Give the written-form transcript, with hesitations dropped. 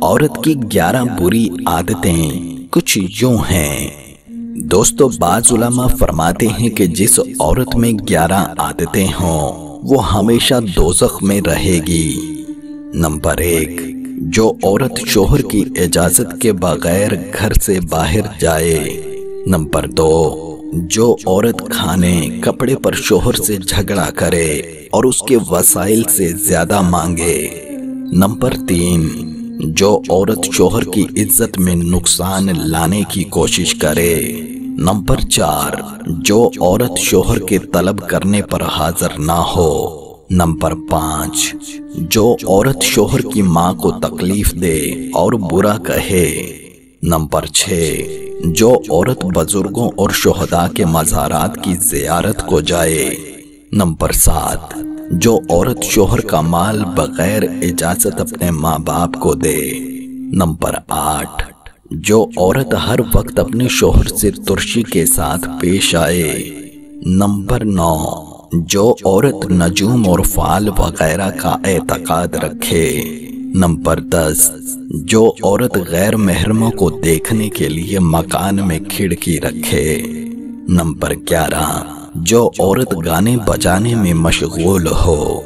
عورت کی 11 بری عادتیں کچھ یوں ہیں۔ دوستو، بعض علماء فرماتے ہیں کہ جس عورت میں 11 عادتیں ہوں وہ ہمیشہ دوزخ میں رہے گی۔ نمبر 1، جو عورت شوہر کی اجازت کے بغیر گھر سے باہر جائے۔ نمبر 2، جو عورت کھانے کپڑے پر شوہر سے جھگڑا کرے اور اس کے وسائل سے زیادہ مانگے۔ نمبر 3، جو عورت شوہر کی عزت میں نقصان لانے کی کوشش کرے۔ نمبر 4، جو عورت شوہر کے طلب کرنے پر حاضر نہ ہو۔ نمبر 5، جو عورت شوہر کی ماں کو تکلیف دے اور برا کہے۔ نمبر 6، جو عورت بزرگوں اور شہداء کے مزارات کی زیارت کو جائے۔ نمبر 7، جو عورت شوہر کا مال بغیر اجازت اپنے ماں باپ کو دے۔ نمبر 8، جو عورت ہر وقت اپنے شوہر سے ترشی کے ساتھ پیش آئے۔ نمبر 9، جو عورت نجوم اور فال وغیرہ کا اعتقاد رکھے۔ نمبر 10، جو عورت غیر محرموں کو دیکھنے کے لیے مکان میں کھڑکی رکھے۔ نمبر 11، جو عورت گانے بجانے میں مشغول ہو۔